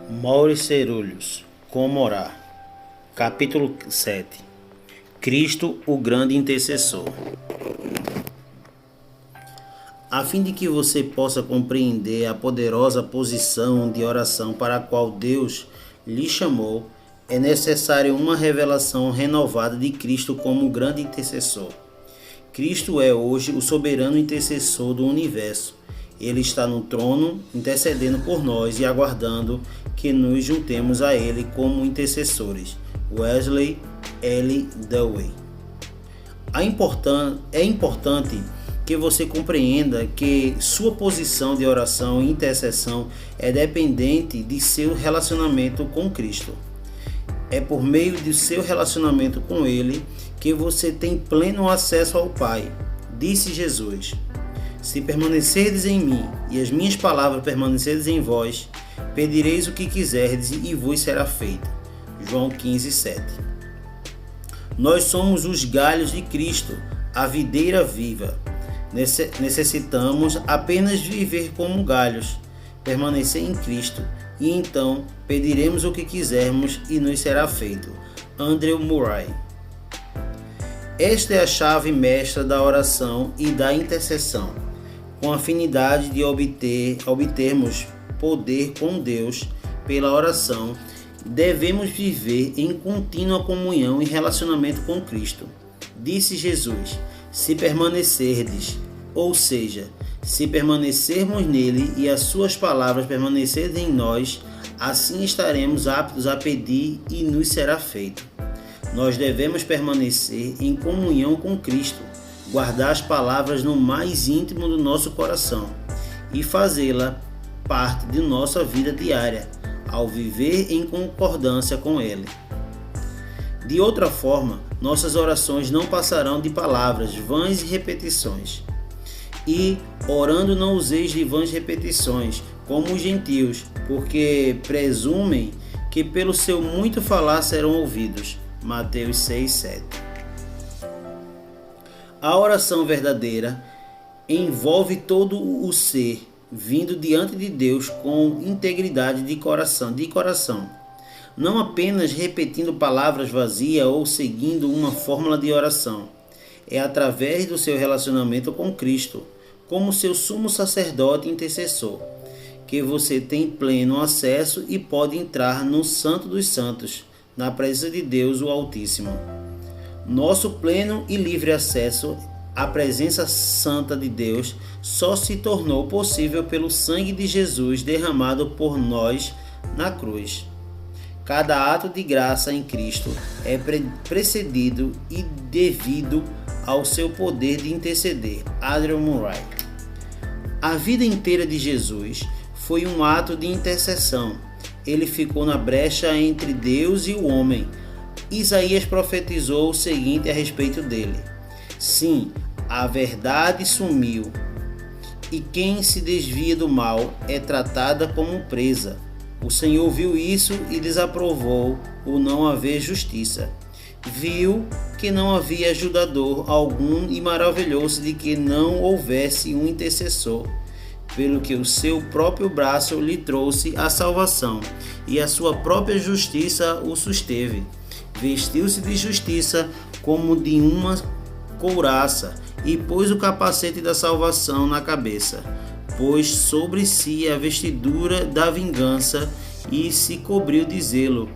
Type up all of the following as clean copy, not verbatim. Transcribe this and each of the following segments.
Maurice Cerullos, Como Orar. Capítulo 7. Cristo, o grande intercessor. A fim de que você possa compreender a poderosa posição de oração para a qual Deus lhe chamou, é necessário uma revelação renovada de Cristo como grande intercessor. Cristo é hoje o soberano intercessor do universo. Ele está no trono, intercedendo por nós e aguardando que nos juntemos a Ele como intercessores. Wesley L. Dewey. É importante que você compreenda que sua posição de oração e intercessão é dependente de seu relacionamento com Cristo. É por meio de seu relacionamento com Ele que você tem pleno acesso ao Pai. Disse Jesus: se permanecerdes em mim e as minhas palavras permanecerdes em vós, pedireis o que quiserdes e vos será feito. João 15:7. Nós somos os galhos de Cristo, a videira viva. Necessitamos apenas viver como galhos, permanecer em Cristo, e então pediremos o que quisermos e nos será feito. Andrew Murray. Esta é a chave mestra da oração e da intercessão. Com a afinidade de obtermos poder com Deus pela oração, devemos viver em contínua comunhão e relacionamento com Cristo. Disse Jesus: se permanecerdes, ou seja, se permanecermos nele e as suas palavras permanecerem em nós, assim estaremos aptos a pedir e nos será feito. Nós devemos permanecer em comunhão com Cristo, guardar as palavras no mais íntimo do nosso coração e fazê-la parte de nossa vida diária, ao viver em concordância com Ele. De outra forma, nossas orações não passarão de palavras vãs e repetições. E, orando, não useis de vãs repetições, como os gentios, porque presumem que pelo seu muito falar serão ouvidos. Mateus 6:7. A oração verdadeira envolve todo o ser, vindo diante de Deus com integridade de coração. Não apenas repetindo palavras vazias ou seguindo uma fórmula de oração. É através do seu relacionamento com Cristo, como seu sumo sacerdote e intercessor, que você tem pleno acesso e pode entrar no Santo dos Santos, na presença de Deus, o Altíssimo. Nosso pleno e livre acesso à presença santa de Deus só se tornou possível pelo sangue de Jesus derramado por nós na cruz. Cada ato de graça em Cristo é precedido e devido ao seu poder de interceder. Andrew Murray. A vida inteira de Jesus foi um ato de intercessão. Ele ficou na brecha entre Deus e o homem. Isaías profetizou o seguinte a respeito dele: sim, a verdade sumiu, e quem se desvia do mal é tratada como presa. O Senhor viu isso e desaprovou o não haver justiça. Viu que não havia ajudador algum e maravilhou-se de que não houvesse um intercessor, pelo que o seu próprio braço lhe trouxe a salvação, e a sua própria justiça o susteve. Vestiu-se de justiça como de uma couraça, e pôs o capacete da salvação na cabeça. Pôs sobre si a vestidura da vingança e se cobriu de zelo,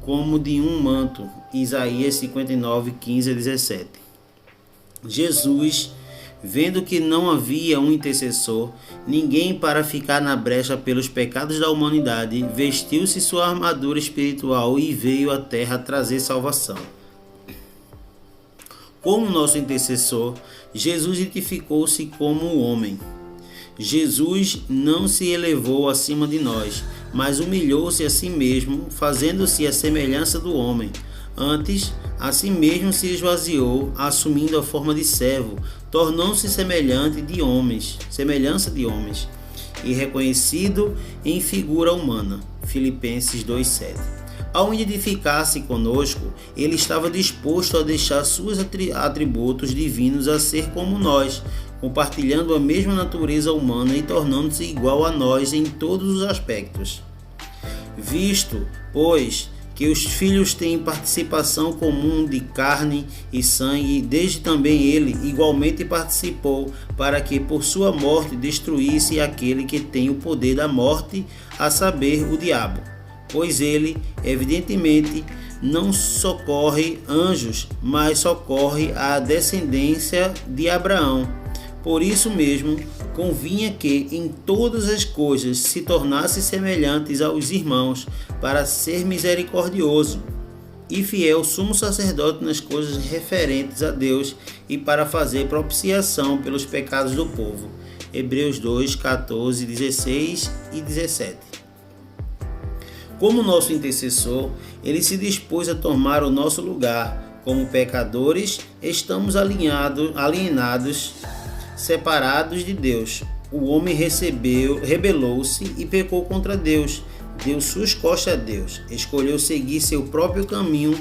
como de um manto. Isaías 59, 15 a 17. Jesus, vendo que não havia um intercessor, ninguém para ficar na brecha pelos pecados da humanidade, vestiu-se sua armadura espiritual e veio à terra trazer salvação. Como nosso intercessor, Jesus identificou-se como homem. Jesus não se elevou acima de nós, mas humilhou-se a si mesmo, fazendo-se a semelhança do homem. Antes, a si mesmo se esvaziou, assumindo a forma de servo, tornou-se semelhança de homens, e reconhecido em figura humana. Filipenses 2:7. Ao identificar-se conosco, ele estava disposto a deixar seus atributos divinos a ser como nós, compartilhando a mesma natureza humana e tornando-se igual a nós em todos os aspectos. Visto, pois, que os filhos têm participação comum de carne e sangue, desde também ele igualmente participou, para que por sua morte destruísse aquele que tem o poder da morte, a saber, o diabo. Pois ele, evidentemente, não socorre anjos, mas socorre a descendência de Abraão. Por isso mesmo, convinha que em todas as coisas se tornasse semelhantes aos irmãos, para ser misericordioso e fiel sumo sacerdote nas coisas referentes a Deus e para fazer propiciação pelos pecados do povo. Hebreus 2, 14, 16 e 17. Como nosso intercessor, ele se dispôs a tomar o nosso lugar. Como pecadores, estamos alienados, separados de Deus. O homem rebelou-se e pecou contra Deus. Deu suas costas a Deus, escolheu seguir seu próprio caminho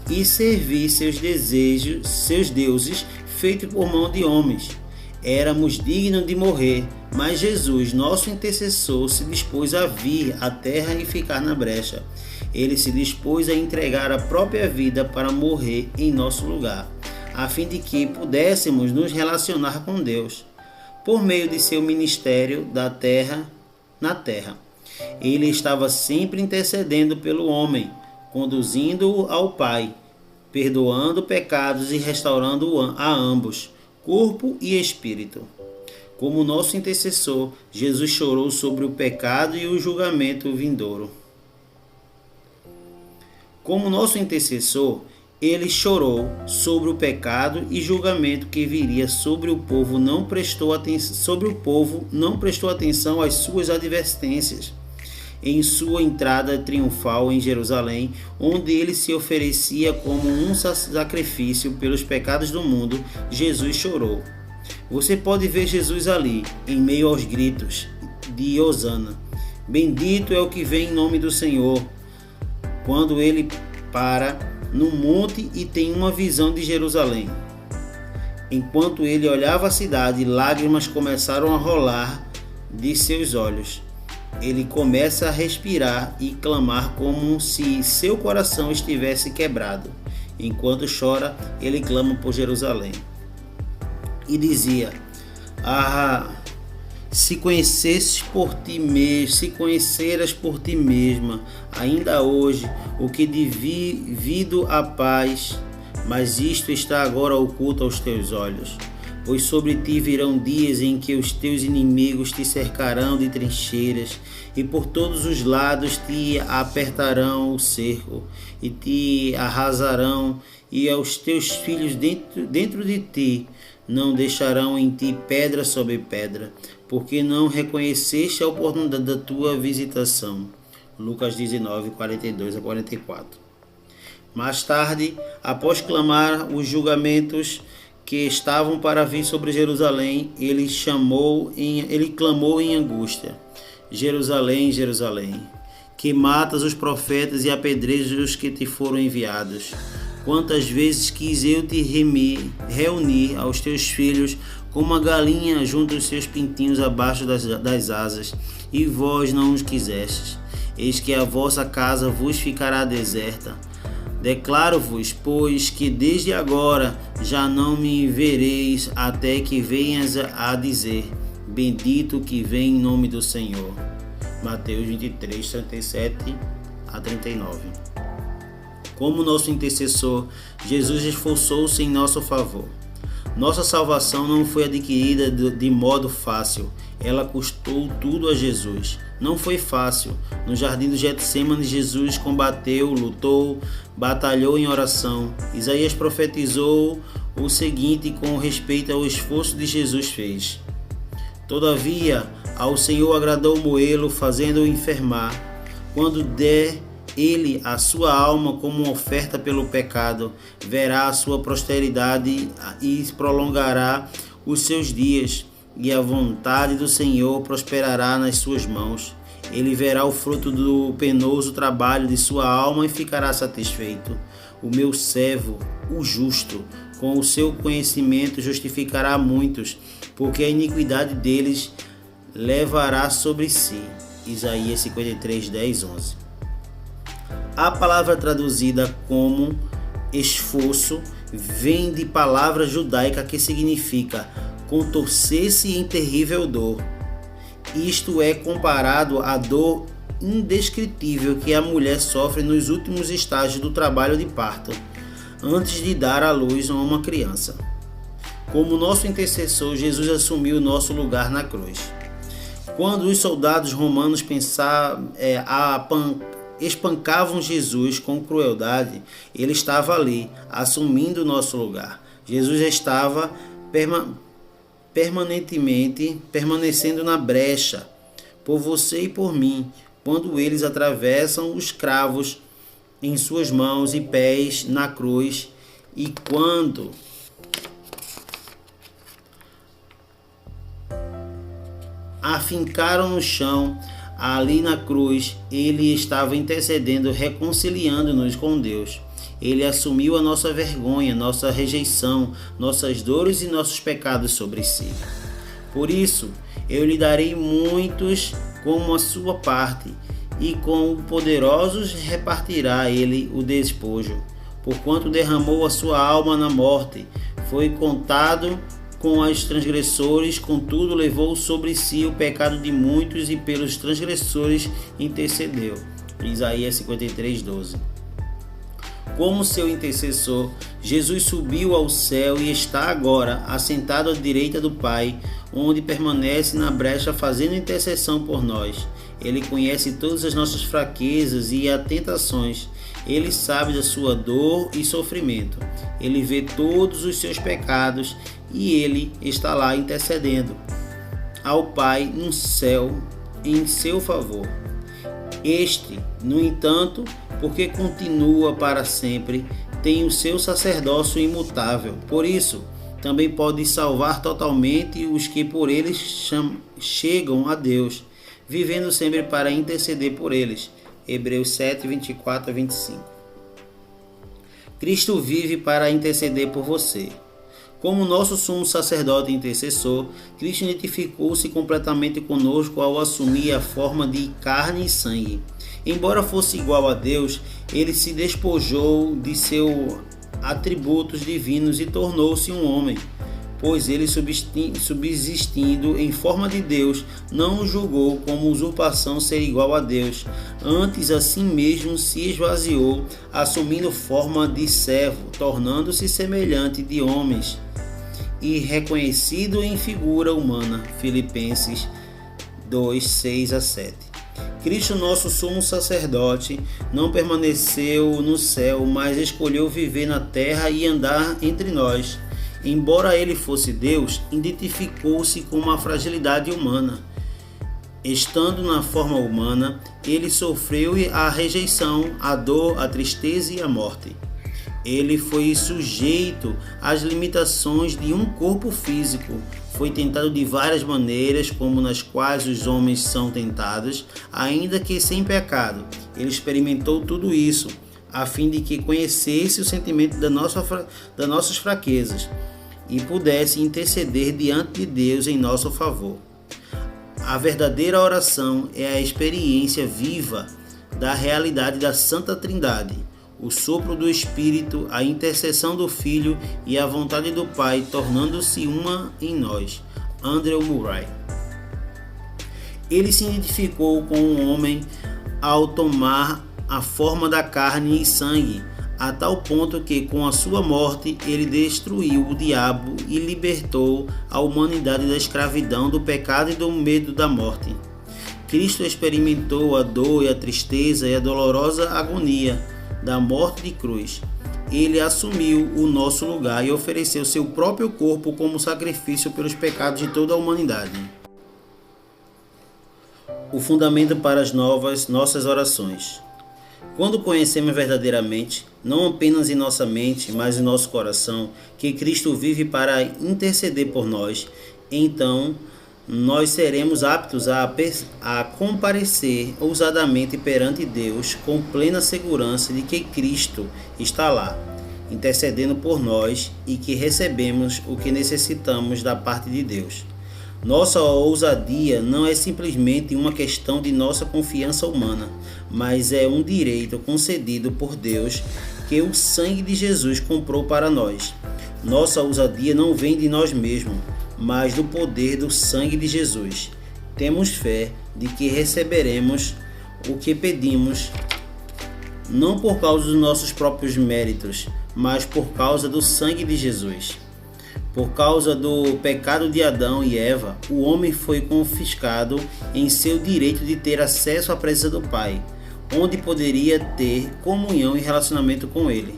e servir seus desejos, seus deuses, feitos por mão de homens. Éramos dignos de morrer, mas Jesus, nosso intercessor, se dispôs a vir à terra e ficar na brecha. Ele se dispôs a entregar a própria vida para morrer em nosso lugar, a fim de que pudéssemos nos relacionar com Deus, por meio de seu ministério na terra. Ele estava sempre intercedendo pelo homem, conduzindo-o ao Pai, perdoando pecados e restaurando a ambos, corpo e espírito. Como nosso intercessor, Jesus chorou sobre o pecado e o julgamento vindouro. Como nosso intercessor, ele chorou sobre o pecado e julgamento que viria sobre o povo, não prestou atenção às suas advertências. Em sua entrada triunfal em Jerusalém, onde ele se oferecia como um sacrifício pelos pecados do mundo, Jesus chorou. Você pode ver Jesus ali, em meio aos gritos de Hosana. Bendito é o que vem em nome do Senhor. Quando ele para no monte e tem uma visão de Jerusalém. Enquanto ele olhava a cidade, lágrimas começaram a rolar de seus olhos. Ele começa a respirar e clamar como se seu coração estivesse quebrado. Enquanto chora, ele clama por Jerusalém. E dizia: se conheceras por ti mesma, ainda hoje, o que devido à paz, mas isto está agora oculto aos teus olhos. Pois sobre ti virão dias em que os teus inimigos te cercarão de trincheiras, e por todos os lados te apertarão o cerco, e te arrasarão, e aos teus filhos dentro de ti não deixarão em ti pedra sobre pedra, porque não reconheceste a oportunidade da tua visitação. Lucas 19, 42 a 44. Mais tarde, após clamar os julgamentos que estavam para vir sobre Jerusalém, ele clamou em angústia: Jerusalém, Jerusalém, que matas os profetas e apedrejas os que te foram enviados. Quantas vezes quis eu te reunir aos teus filhos como uma galinha junto aos seus pintinhos abaixo das asas, e vós não os quisestes. Eis que a vossa casa vos ficará deserta. Declaro-vos, pois, que desde agora já não me vereis, até que venhas a dizer: bendito que vem em nome do Senhor. Mateus 23, 37 a 39. Como nosso intercessor, Jesus esforçou-se em nosso favor. Nossa salvação não foi adquirida de modo fácil. Ela custou tudo a Jesus. Não foi fácil. No jardim do Getsêmani, Jesus combateu, lutou, batalhou em oração. Isaías profetizou o seguinte com respeito ao esforço que Jesus fez: todavia, ao Senhor agradou moê-lo, fazendo-o enfermar. Quando der ele a sua alma como uma oferta pelo pecado, verá a sua posteridade e prolongará os seus dias, e a vontade do Senhor prosperará nas suas mãos. Ele verá o fruto do penoso trabalho de sua alma e ficará satisfeito. O meu servo, o justo, com o seu conhecimento justificará muitos, porque a iniquidade deles levará sobre si. Isaías 53, 10, 11. A palavra traduzida como esforço vem de palavra judaica que significa contorcer-se em terrível dor. Isto é comparado à dor indescritível que a mulher sofre nos últimos estágios do trabalho de parto, antes de dar à luz a uma criança. Como nosso intercessor, Jesus assumiu nosso lugar na cruz. Quando os soldados romanos espancavam Jesus com crueldade, ele estava ali, assumindo o nosso lugar. Jesus estava permanecendo na brecha, por você e por mim, quando eles atravessam os cravos em suas mãos e pés na cruz, e quando afincaram no chão, ali na cruz, ele estava intercedendo, reconciliando-nos com Deus. Ele assumiu a nossa vergonha, nossa rejeição, nossas dores e nossos pecados sobre si. Por isso, eu lhe darei muitos como a sua parte, e com poderosos repartirá ele o despojo. Porquanto derramou a sua alma na morte, foi contado com os transgressores, contudo levou sobre si o pecado de muitos e pelos transgressores intercedeu. Isaías 53:12. Como seu intercessor, Jesus subiu ao céu e está agora assentado à direita do Pai, onde permanece na brecha fazendo intercessão por nós. Ele conhece todas as nossas fraquezas e tentações. Ele sabe da sua dor e sofrimento. Ele vê todos os seus pecados e ele está lá intercedendo ao Pai no céu em seu favor. Este, no entanto, porque continua para sempre, tem o seu sacerdócio imutável. Por isso, também pode salvar totalmente os que por eles chegam a Deus, vivendo sempre para interceder por eles. Hebreus 7, 24 a 25. Cristo vive para interceder por você. Como nosso sumo sacerdote e intercessor, Cristo identificou-se completamente conosco ao assumir a forma de carne e sangue. Embora fosse igual a Deus, ele se despojou de seus atributos divinos e tornou-se um homem, pois ele, subsistindo em forma de Deus, não julgou como usurpação ser igual a Deus. Antes, assim mesmo, se esvaziou, assumindo forma de servo, tornando-se semelhante de homens e reconhecido em figura humana. Filipenses 2, 6 a 7. Cristo, nosso sumo sacerdote, não permaneceu no céu, mas escolheu viver na terra e andar entre nós. Embora ele fosse Deus, identificou-se com uma fragilidade humana. Estando na forma humana, ele sofreu a rejeição, a dor, a tristeza e a morte. Ele foi sujeito às limitações de um corpo físico. Foi tentado de várias maneiras, como nas quais os homens são tentados, ainda que sem pecado. Ele experimentou tudo isso, a fim de que conhecesse o sentimento das nossas fraquezas e pudesse interceder diante de Deus em nosso favor. A verdadeira oração é a experiência viva da realidade da Santa Trindade, o sopro do Espírito, a intercessão do Filho e a vontade do Pai, tornando-se uma em nós. Andrew Murray. Ele se identificou com o homem ao tomar a forma da carne e sangue, a tal ponto que, com a sua morte, ele destruiu o diabo e libertou a humanidade da escravidão, do pecado e do medo da morte. Cristo experimentou a dor e a tristeza e a dolorosa agonia da morte de cruz. Ele assumiu o nosso lugar e ofereceu seu próprio corpo como sacrifício pelos pecados de toda a humanidade. O fundamento para as nossas orações. Quando conhecemos verdadeiramente, não apenas em nossa mente, mas em nosso coração, que Cristo vive para interceder por nós, então nós seremos aptos a comparecer ousadamente perante Deus com plena segurança de que Cristo está lá, intercedendo por nós e que recebemos o que necessitamos da parte de Deus. Nossa ousadia não é simplesmente uma questão de nossa confiança humana, mas é um direito concedido por Deus que o sangue de Jesus comprou para nós. Nossa ousadia não vem de nós mesmos, mas do poder do sangue de Jesus. Temos fé de que receberemos o que pedimos, não por causa dos nossos próprios méritos, mas por causa do sangue de Jesus. Por causa do pecado de Adão e Eva, o homem foi confiscado em seu direito de ter acesso à presença do Pai, onde poderia ter comunhão e relacionamento com Ele.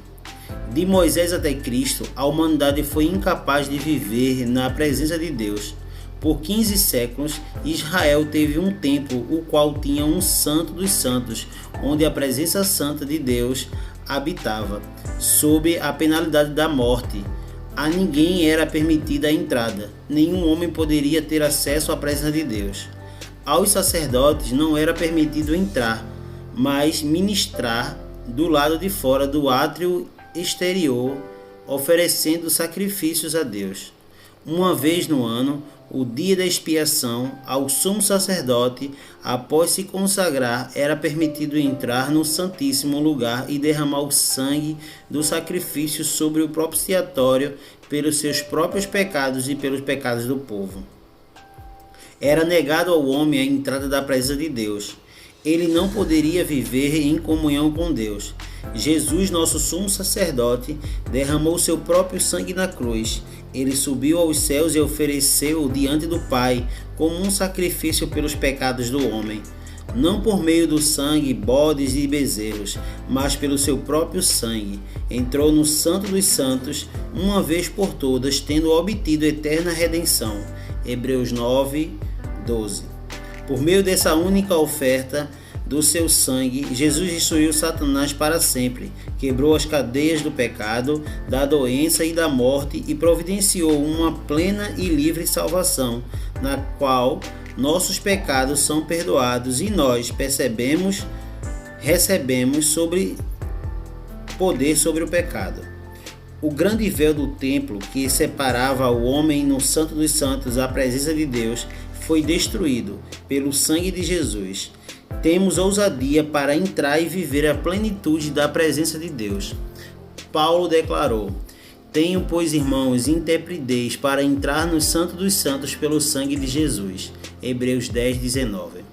De Moisés até Cristo, a humanidade foi incapaz de viver na presença de Deus. Por 15 séculos, Israel teve um templo, o qual tinha um santo dos santos, onde a presença santa de Deus habitava, sob a penalidade da morte. A ninguém era permitida a entrada, nenhum homem poderia ter acesso à presença de Deus. Aos sacerdotes não era permitido entrar, mas ministrar do lado de fora do átrio exterior, oferecendo sacrifícios a Deus. Uma vez no ano, o dia da expiação, ao sumo sacerdote, após se consagrar, era permitido entrar no Santíssimo Lugar e derramar o sangue do sacrifício sobre o propiciatório pelos seus próprios pecados e pelos pecados do povo. Era negado ao homem a entrada da presença de Deus. Ele não poderia viver em comunhão com Deus. Jesus, nosso sumo sacerdote, derramou seu próprio sangue na cruz. Ele subiu aos céus e ofereceu diante do Pai como um sacrifício pelos pecados do homem. Não por meio do sangue, bodes e bezerros, mas pelo seu próprio sangue. Entrou no Santo dos Santos, uma vez por todas, tendo obtido eterna redenção. Hebreus 9, 12. Por meio dessa única oferta do seu sangue, Jesus destruiu Satanás para sempre, quebrou as cadeias do pecado, da doença e da morte e providenciou uma plena e livre salvação, na qual nossos pecados são perdoados e nós recebemos poder sobre o pecado. O grande véu do templo que separava o homem no Santo dos Santos da presença de Deus foi destruído pelo sangue de Jesus. Temos ousadia para entrar e viver a plenitude da presença de Deus. Paulo declarou: Tenho, pois, irmãos, intrepidez para entrar no Santo dos Santos pelo sangue de Jesus. Hebreus 10, 19.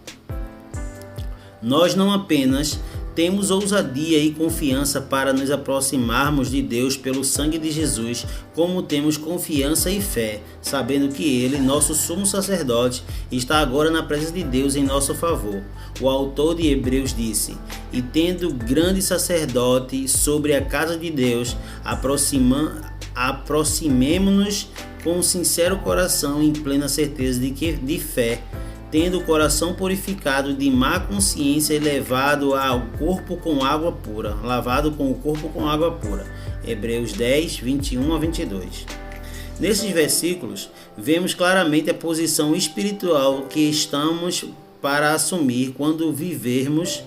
Nós não apenas temos ousadia e confiança para nos aproximarmos de Deus pelo sangue de Jesus, como temos confiança e fé, sabendo que Ele, nosso sumo sacerdote, está agora na presença de Deus em nosso favor. O autor de Hebreus disse: E tendo grande sacerdote sobre a casa de Deus, aproximemo-nos com um sincero coração em plena certeza de fé, tendo o coração purificado de má consciência e lavado com o corpo com água pura. Hebreus 10, 21 a 22. Nesses versículos, vemos claramente a posição espiritual que estamos para assumir quando vivermos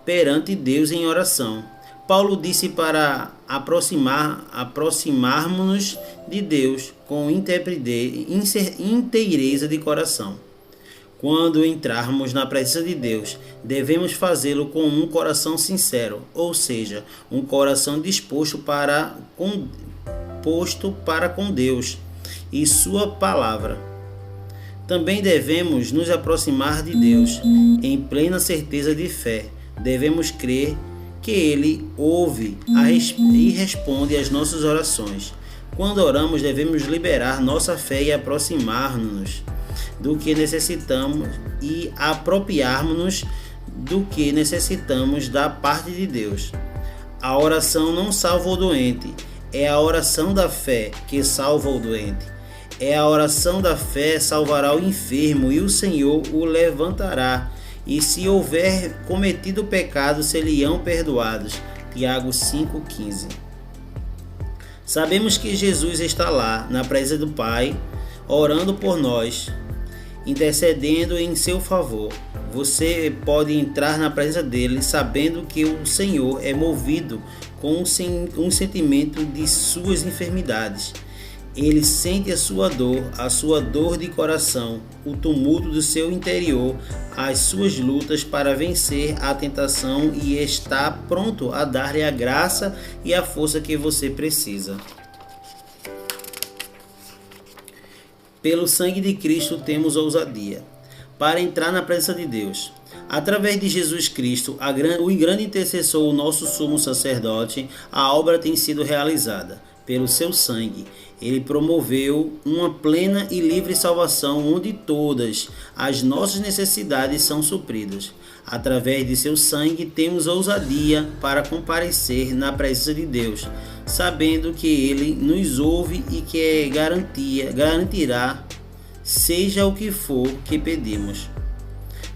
perante Deus em oração. Paulo disse para aproximarmos-nos de Deus com inteireza de coração. Quando entrarmos na presença de Deus, devemos fazê-lo com um coração sincero, ou seja, um coração disposto para com Deus e Sua palavra. Também devemos nos aproximar de Deus em plena certeza de fé. Devemos crer que Ele ouve e responde às nossas orações. Quando oramos, devemos liberar nossa fé e aproximar-nos do que necessitamos e apropriarmos-nos do que necessitamos da parte de Deus. A oração não salva o doente, é a oração da fé que salva o doente. É a oração da fé salvará o enfermo e o Senhor o levantará. E se houver cometido pecado, serão perdoados. Tiago 5,15. Sabemos que Jesus está lá, na presença do Pai, orando por nós, intercedendo em seu favor. Você pode entrar na presença dele sabendo que o Senhor é movido com um sentimento de suas enfermidades. Ele sente a sua dor de coração, o tumulto do seu interior, as suas lutas para vencer a tentação e está pronto a dar-lhe a graça e a força que você precisa. Pelo sangue de Cristo temos ousadia para entrar na presença de Deus. Através de Jesus Cristo, o grande intercessor, o nosso sumo sacerdote, a obra tem sido realizada. Pelo seu sangue, ele promoveu uma plena e livre salvação onde todas as nossas necessidades são supridas. Através de seu sangue, temos ousadia para comparecer na presença de Deus, sabendo que ele nos ouve e que garantirá, seja o que for que pedimos.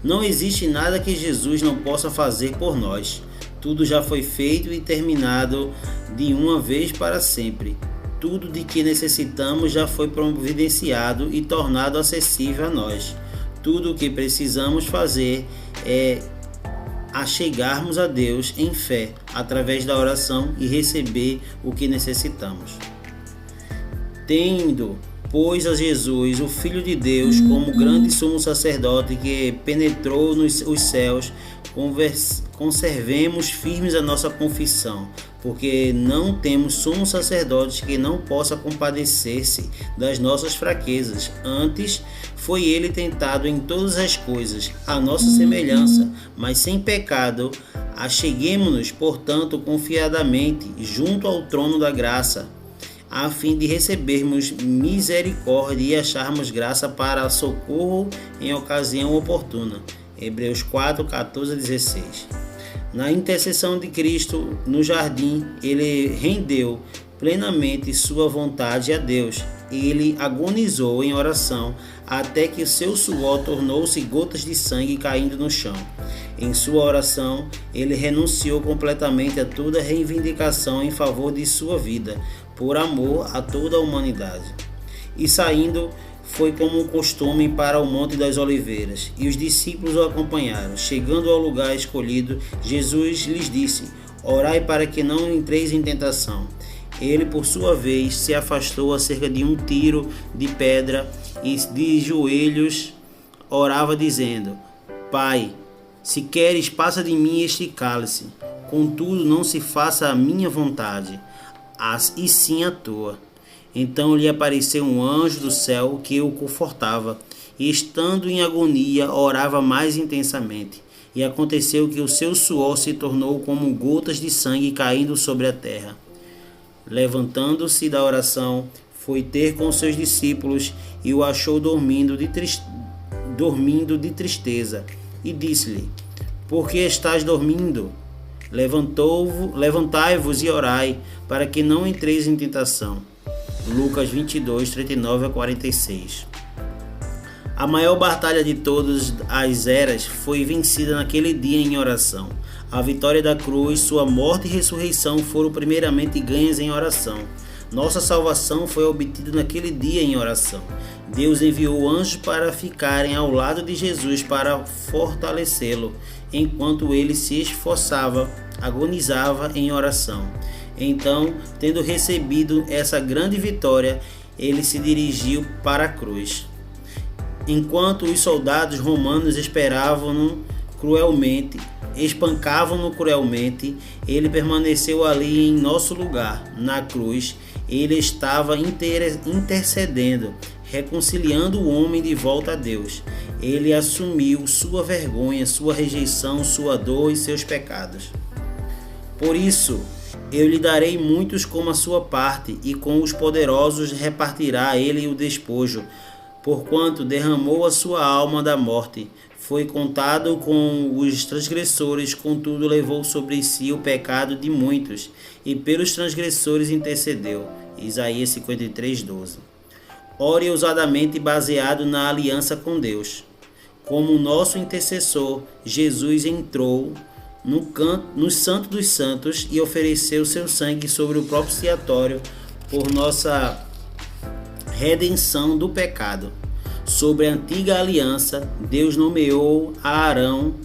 Não existe nada que Jesus não possa fazer por nós. Tudo já foi feito e terminado de uma vez para sempre. Tudo de que necessitamos já foi providenciado e tornado acessível a nós. Tudo o que precisamos fazer é achegarmos a Deus em fé, através da oração e receber o que necessitamos. Tendo, pois, a Jesus, o Filho de Deus, como grande sumo sacerdote que penetrou os céus, conservemos firmes a nossa confissão, porque não temos sumo sacerdote que não possa compadecer-se das nossas fraquezas. Antes, foi ele tentado em todas as coisas, à nossa semelhança, mas sem pecado. Acheguemo-nos, portanto, confiadamente junto ao trono da graça, a fim de recebermos misericórdia e acharmos graça para socorro em ocasião oportuna. Hebreus 4, 14 a 16. Na intercessão de Cristo no jardim, ele rendeu plenamente sua vontade a Deus. Ele agonizou em oração até que o seu suor tornou-se gotas de sangue caindo no chão. Em sua oração, ele renunciou completamente a toda reivindicação em favor de sua vida, por amor a toda a humanidade. E saindo, foi como costume para o Monte das Oliveiras, e os discípulos o acompanharam. Chegando ao lugar escolhido, Jesus lhes disse: orai para que não entreis em tentação. Ele, por sua vez, se afastou a cerca de um tiro de pedra e de joelhos orava dizendo: Pai, se queres, passa de mim este cálice. Contudo, não se faça a minha vontade, e sim a tua. Então lhe apareceu um anjo do céu que o confortava, e estando em agonia, orava mais intensamente. E aconteceu que o seu suor se tornou como gotas de sangue caindo sobre a terra. Levantando-se da oração, foi ter com seus discípulos e o achou dormindo de tristeza. E disse-lhe: por que estás dormindo? Levantai-vos e orai, para que não entreis em tentação. Lucas 22, 39 a 46. A maior batalha de todas as eras foi vencida naquele dia em oração. A vitória da cruz, sua morte e ressurreição foram primeiramente ganhas em oração. Nossa salvação foi obtida naquele dia em oração. Deus enviou anjos para ficarem ao lado de Jesus para fortalecê-lo, enquanto ele se esforçava, agonizava em oração. Então, tendo recebido essa grande vitória, ele se dirigiu para a cruz. Enquanto os soldados romanos espancavam-no cruelmente, ele permaneceu ali em nosso lugar, na cruz. Ele estava intercedendo, reconciliando o homem de volta a Deus. Ele assumiu sua vergonha, sua rejeição, sua dor e seus pecados. Por isso, eu lhe darei muitos como a sua parte, e com os poderosos repartirá ele o despojo, porquanto derramou a sua alma da morte. Foi contado com os transgressores, contudo levou sobre si o pecado de muitos, e pelos transgressores intercedeu. Isaías 53, 12. Ore ousadamente baseado na aliança com Deus. Como nosso intercessor, Jesus entrou no Santo dos Santos e ofereceu seu sangue sobre o propiciatório por nossa redenção do pecado. Sobre a antiga aliança, Deus nomeou a Arão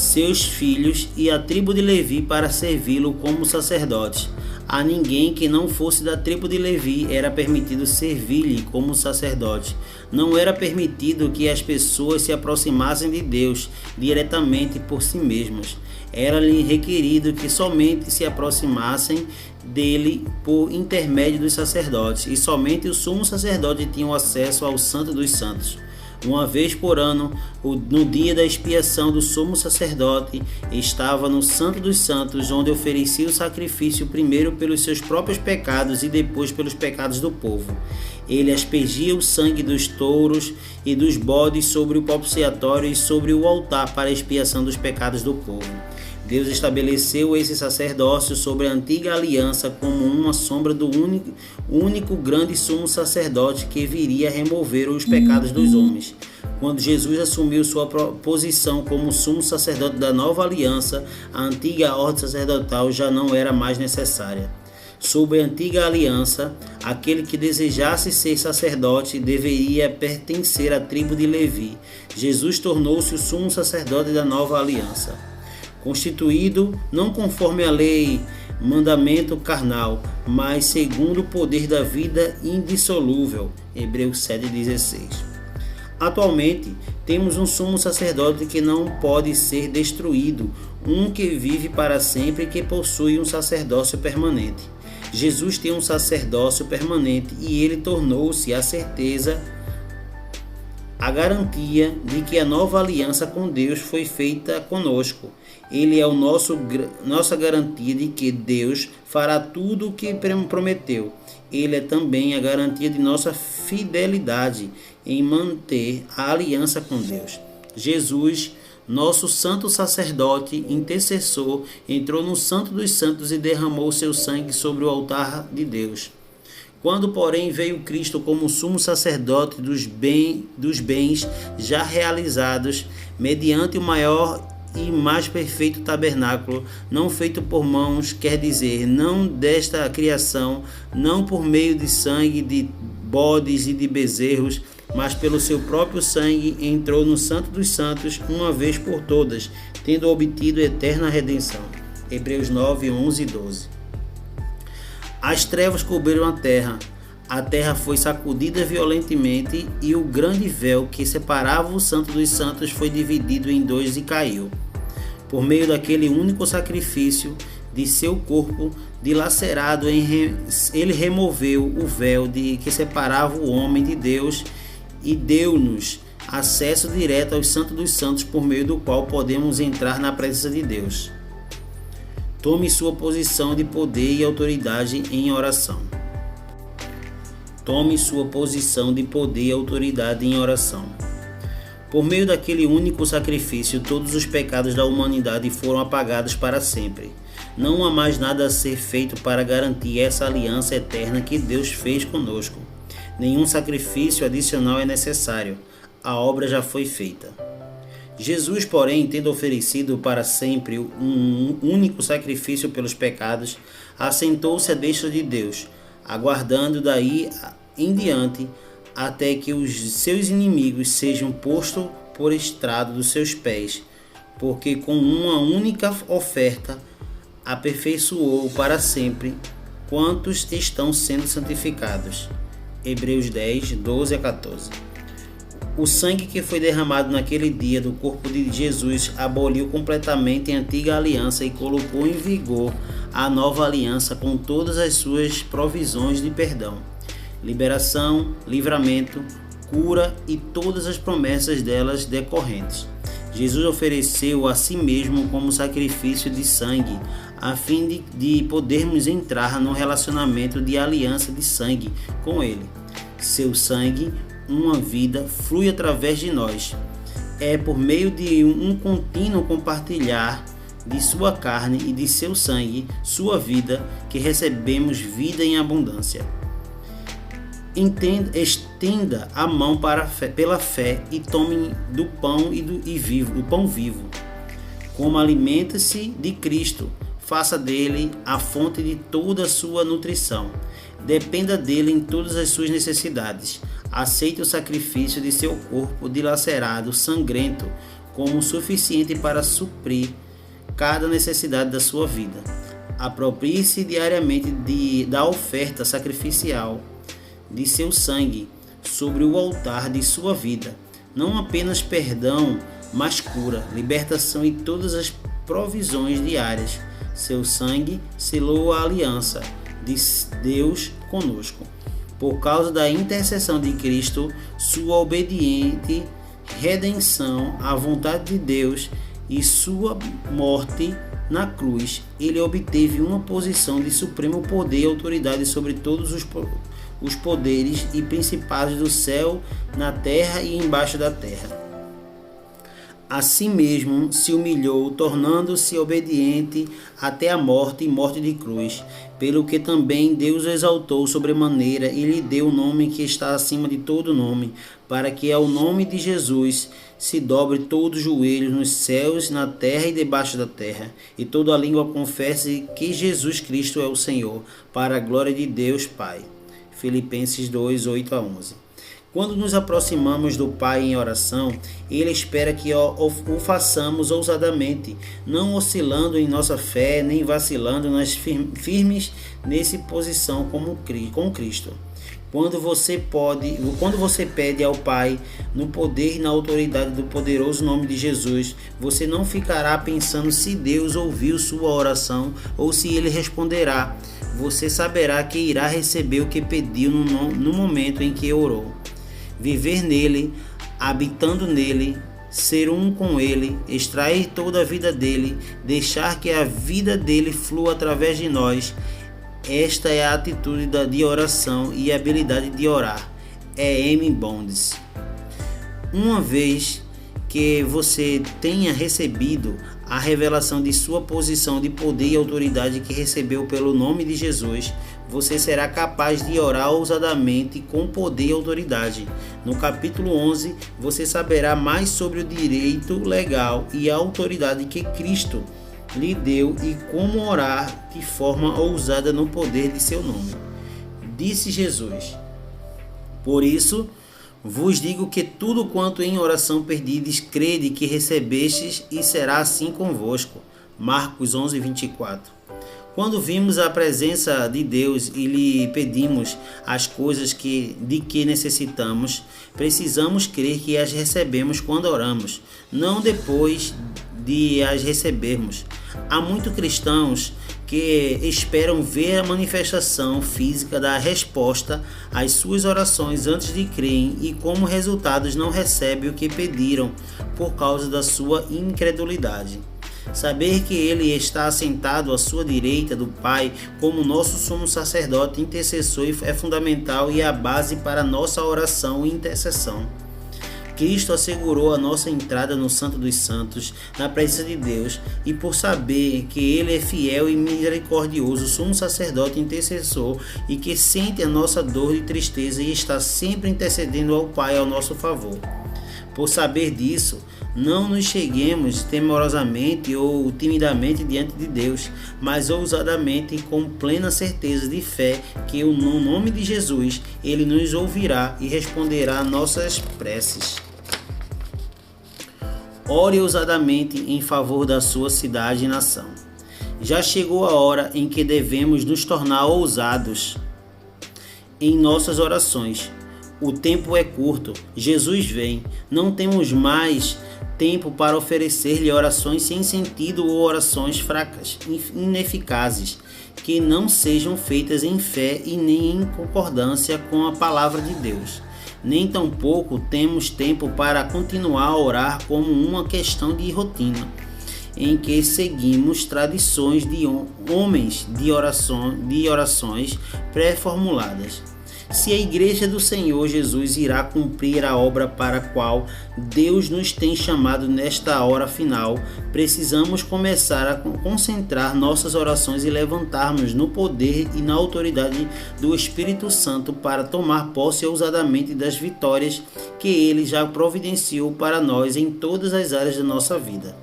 seus filhos e a tribo de Levi para servi-lo como sacerdotes. A ninguém que não fosse da tribo de Levi era permitido servir-lhe como sacerdote. Não era permitido que as pessoas se aproximassem de Deus diretamente por si mesmas. Era-lhe requerido que somente se aproximassem dele por intermédio dos sacerdotes, e somente o sumo sacerdote tinha acesso ao Santo dos Santos. Uma vez por ano, no dia da expiação do sumo sacerdote, estava no Santo dos Santos, onde oferecia o sacrifício primeiro pelos seus próprios pecados e depois pelos pecados do povo. Ele aspergia o sangue dos touros e dos bodes sobre o propiciatório e sobre o altar para a expiação dos pecados do povo. Deus estabeleceu esse sacerdócio sobre a antiga aliança como uma sombra do único grande sumo sacerdote que viria a remover os pecados dos homens. Quando Jesus assumiu sua posição como sumo sacerdote da nova aliança, a antiga ordem sacerdotal já não era mais necessária. Sob a antiga aliança, aquele que desejasse ser sacerdote deveria pertencer à tribo de Levi. Jesus tornou-se o sumo sacerdote da nova aliança, constituído não conforme a lei, mandamento carnal, mas segundo o poder da vida indissolúvel. Hebreus 7,16. Atualmente, temos um sumo sacerdote que não pode ser destruído, um que vive para sempre e que possui um sacerdócio permanente. Jesus tem um sacerdócio permanente e ele tornou-se a certeza, a garantia de que a nova aliança com Deus foi feita conosco. Ele é nossa garantia de que Deus fará tudo o que prometeu. Ele é também a garantia de nossa fidelidade em manter a aliança com Deus. Jesus, nosso santo sacerdote intercessor, entrou no Santo dos Santos e derramou seu sangue sobre o altar de Deus. Quando, porém, veio Cristo como sumo sacerdote dos bens já realizados, mediante o maior e mais perfeito tabernáculo, não feito por mãos, quer dizer, não desta criação, não por meio de sangue de bodes e de bezerros, mas pelo seu próprio sangue, entrou no Santo dos Santos uma vez por todas, tendo obtido eterna redenção. Hebreus 9, 11 e 12. As trevas cobriram a terra foi sacudida violentamente e o grande véu que separava o Santo dos Santos foi dividido em dois e caiu. Por meio daquele único sacrifício de seu corpo dilacerado, ele removeu o véu que separava o homem de Deus e deu-nos acesso direto ao Santo dos Santos, por meio do qual podemos entrar na presença de Deus. Tome sua posição de poder e autoridade em oração. Tome sua posição de poder e autoridade em oração. Por meio daquele único sacrifício, todos os pecados da humanidade foram apagados para sempre. Não há mais nada a ser feito para garantir essa aliança eterna que Deus fez conosco. Nenhum sacrifício adicional é necessário. A obra já foi feita. Jesus, porém, tendo oferecido para sempre um único sacrifício pelos pecados, assentou-se à destra de Deus, aguardando daí em diante até que os seus inimigos sejam postos por estrado dos seus pés, porque com uma única oferta aperfeiçoou para sempre quantos estão sendo santificados. Hebreus 10, 12 a 14. O sangue que foi derramado naquele dia do corpo de Jesus aboliu completamente a antiga aliança e colocou em vigor a nova aliança com todas as suas provisões de perdão, liberação, livramento, cura e todas as promessas delas decorrentes. Jesus ofereceu a si mesmo como sacrifício de sangue, a fim de podermos entrar no relacionamento de aliança de sangue com Ele. Seu sangue, uma vida, flui através de nós. É por meio de um contínuo compartilhar de sua carne e de seu sangue, sua vida, que recebemos vida em abundância. Estenda a mão pela fé e tome do pão do pão vivo. Como alimenta-se de Cristo, faça dele a fonte de toda a sua nutrição. Dependa dele em todas as suas necessidades. Aceite o sacrifício de seu corpo dilacerado, sangrento, como suficiente para suprir cada necessidade da sua vida. Aproprie-se diariamente da oferta sacrificial de seu sangue sobre o altar de sua vida. Não apenas perdão, mas cura, libertação e todas as provisões diárias. Seu sangue selou a aliança de Deus conosco. Por causa da intercessão de Cristo, sua obediente redenção à vontade de Deus e sua morte na cruz, ele obteve uma posição de supremo poder e autoridade sobre todos os poderes e principados do céu, na terra e embaixo da terra. Assim mesmo se humilhou, tornando-se obediente até a morte e morte de cruz, pelo que também Deus o exaltou sobremaneira e lhe deu o nome que está acima de todo nome, para que ao nome de Jesus se dobre todo o joelho nos céus, na terra e debaixo da terra, e toda a língua confesse que Jesus Cristo é o Senhor, para a glória de Deus Pai. Filipenses 2, 8 a 11. Quando nos aproximamos do Pai em oração, Ele espera que o façamos ousadamente, não oscilando em nossa fé, nem vacilando nas firmes nessa posição com Cristo. Quando você pede ao Pai, no poder e na autoridade do poderoso nome de Jesus, você não ficará pensando se Deus ouviu sua oração ou se Ele responderá. Você saberá que irá receber o que pediu no momento em que orou. Viver nele, habitando nele, ser um com ele, extrair toda a vida dele, deixar que a vida dele flua através de nós. Esta é a atitude de oração e a habilidade de orar. É M. Bonds. Uma vez que você tenha recebido a revelação de sua posição de poder e autoridade que recebeu pelo nome de Jesus, você será capaz de orar ousadamente com poder e autoridade. No capítulo 11, você saberá mais sobre o direito legal e a autoridade que Cristo lhe deu e como orar de forma ousada no poder de seu nome. Disse Jesus: por isso vos digo que tudo quanto em oração perdides, crede que recebestes e será assim convosco. Marcos 11, 24. Quando vimos a presença de Deus e lhe pedimos as coisas de que necessitamos, precisamos crer que as recebemos quando oramos, não depois de as recebermos. Há muitos cristãos que esperam ver a manifestação física da resposta às suas orações antes de crerem e, como resultados, não recebem o que pediram por causa da sua incredulidade. Saber que Ele está assentado à sua direita do Pai como nosso sumo sacerdote intercessor é fundamental e é a base para nossa oração e intercessão. Cristo assegurou a nossa entrada no Santo dos Santos, na presença de Deus, e por saber que Ele é fiel e misericordioso, sumo sacerdote intercessor, e que sente a nossa dor e tristeza e está sempre intercedendo ao Pai ao nosso favor. Por saber disso, não nos cheguemos temorosamente ou timidamente diante de Deus, mas ousadamente e com plena certeza de fé que no nome de Jesus Ele nos ouvirá e responderá nossas preces. Ore ousadamente em favor da sua cidade e nação. Já chegou a hora em que devemos nos tornar ousados em nossas orações. O tempo é curto, Jesus vem, não temos mais tempo para oferecer-lhe orações sem sentido ou orações fracas, ineficazes, que não sejam feitas em fé e nem em concordância com a palavra de Deus. Nem tampouco temos tempo para continuar a orar como uma questão de rotina, em que seguimos tradições de homens de orações pré-formuladas. Se a Igreja do Senhor Jesus irá cumprir a obra para a qual Deus nos tem chamado nesta hora final, precisamos começar a concentrar nossas orações e levantarmos no poder e na autoridade do Espírito Santo para tomar posse ousadamente das vitórias que Ele já providenciou para nós em todas as áreas da nossa vida.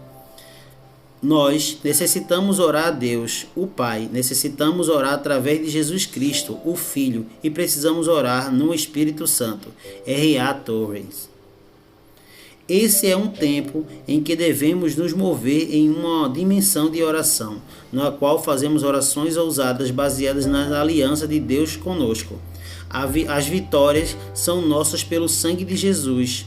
Nós necessitamos orar a Deus, o Pai, necessitamos orar através de Jesus Cristo, o Filho, e precisamos orar no Espírito Santo. R.A. Torres. Esse é um tempo em que devemos nos mover em uma dimensão de oração, na qual fazemos orações ousadas baseadas na aliança de Deus conosco. As vitórias são nossas pelo sangue de Jesus.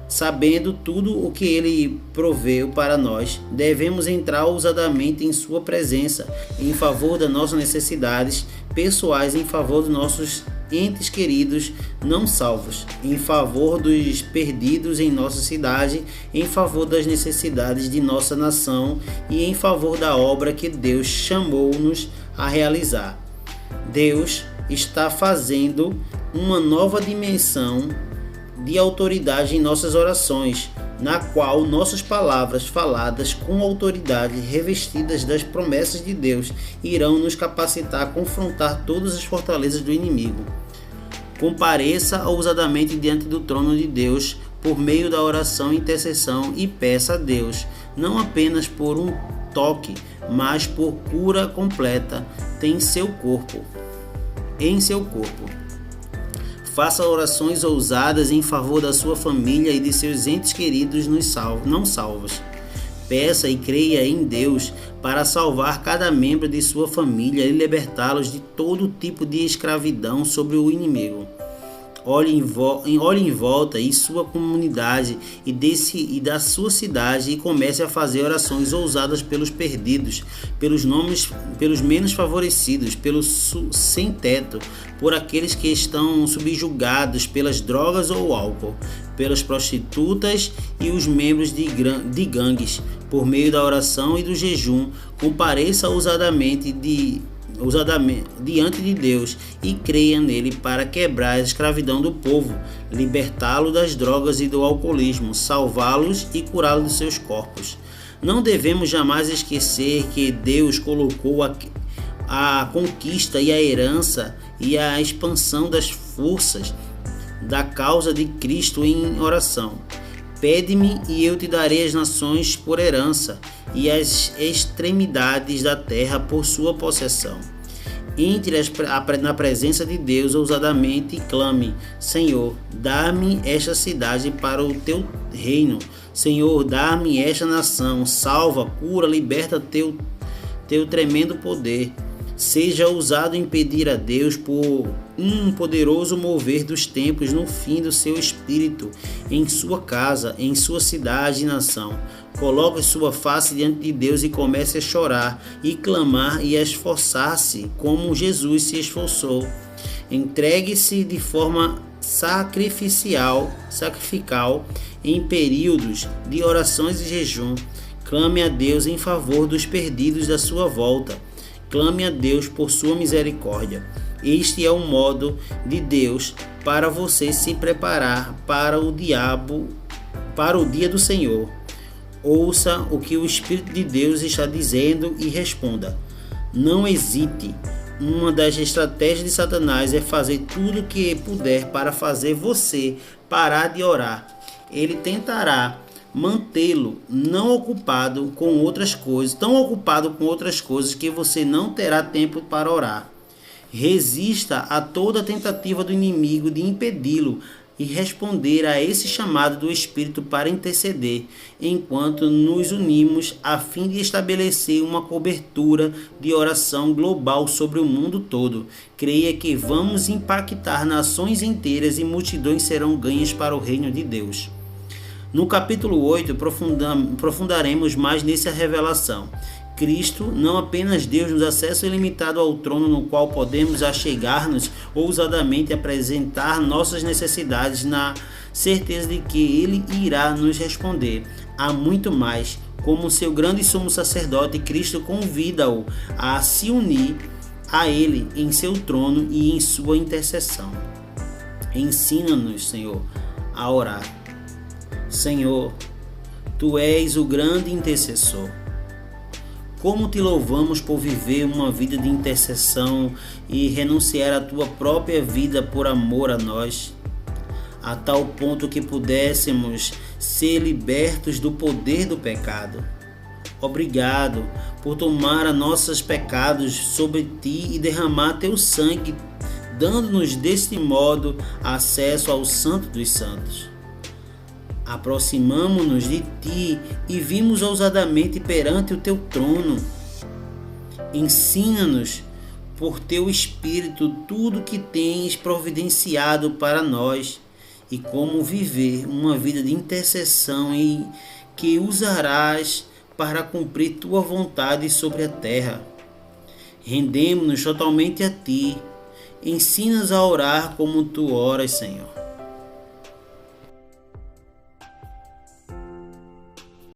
Sabendo tudo o que Ele proveu para nós, devemos entrar ousadamente em Sua presença, em favor das nossas necessidades pessoais, em favor dos nossos entes queridos não salvos, em favor dos perdidos em nossa cidade, em favor das necessidades de nossa nação e em favor da obra que Deus chamou-nos a realizar. Deus está fazendo uma nova dimensão de autoridade em nossas orações, na qual nossas palavras faladas com autoridade, revestidas das promessas de Deus, irão nos capacitar a confrontar todas as fortalezas do inimigo. Compareça ousadamente diante do trono de Deus por meio da oração e intercessão e peça a Deus, não apenas por um toque, mas por cura completa em seu corpo. Faça orações ousadas em favor da sua família e de seus entes queridos não salvos. Peça e creia em Deus para salvar cada membro de sua família e libertá-los de todo tipo de escravidão sobre o inimigo. Olhe em volta em sua comunidade e da sua cidade e comece a fazer orações ousadas pelos perdidos, pelos menos favorecidos, pelos sem teto, por aqueles que estão subjugados pelas drogas ou álcool, pelas prostitutas e os membros de gangues. Por meio da oração e do jejum, compareça ousadamente diante de Deus e creia nele para quebrar a escravidão do povo, libertá-lo das drogas e do alcoolismo, salvá-los e curá-los dos seus corpos. Não devemos jamais esquecer que Deus colocou a conquista e a herança e a expansão das forças da causa de Cristo em oração. Pede-me e eu te darei as nações por herança e as extremidades da terra por sua possessão. Entre na presença de Deus ousadamente e clame: Senhor, dá-me esta cidade para o teu reino. Senhor, dá-me esta nação. Salva, cura, liberta teu tremendo poder. Seja ousado em pedir a Deus por um poderoso mover dos tempos no fim do seu espírito, em sua casa, em sua cidade e nação. Coloque sua face diante de Deus e comece a chorar e clamar e a esforçar-se como Jesus se esforçou. Entregue-se de forma sacrificial em períodos de orações e jejum. Clame a Deus em favor dos perdidos da sua volta. Clame a Deus por sua misericórdia. Este é o modo de Deus para você se preparar para o dia do Senhor. Ouça o que o Espírito de Deus está dizendo e responda. Não hesite. Uma das estratégias de Satanás é fazer tudo o que puder para fazer você parar de orar. Ele tentará mantê-lo tão ocupado com outras coisas que você não terá tempo para orar. Resista a toda tentativa do inimigo de impedi-lo e responder a esse chamado do Espírito para interceder, enquanto nos unimos a fim de estabelecer uma cobertura de oração global sobre o mundo todo. Creia que vamos impactar nações inteiras e multidões serão ganhas para o reino de Deus. No capítulo 8, aprofundaremos mais nessa revelação. Cristo, não apenas Deus, nos acesso ilimitado ao trono no qual podemos achegar-nos ousadamente, apresentar nossas necessidades na certeza de que Ele irá nos responder. Há muito mais. Como seu grande sumo sacerdote, Cristo convida-o a se unir a Ele em seu trono e em sua intercessão. Ensina-nos, Senhor, a orar. Senhor, Tu és o grande intercessor. Como te louvamos por viver uma vida de intercessão e renunciar à tua própria vida por amor a nós, a tal ponto que pudéssemos ser libertos do poder do pecado. Obrigado por tomar nossos pecados sobre ti e derramar teu sangue, dando-nos deste modo acesso ao Santo dos Santos. Aproximamo-nos de ti e vimos ousadamente perante o teu trono. Ensina-nos por teu Espírito tudo que tens providenciado para nós e como viver uma vida de intercessão e que usarás para cumprir tua vontade sobre a terra. Rendemo-nos totalmente a ti. Ensina-nos a orar como tu oras, Senhor.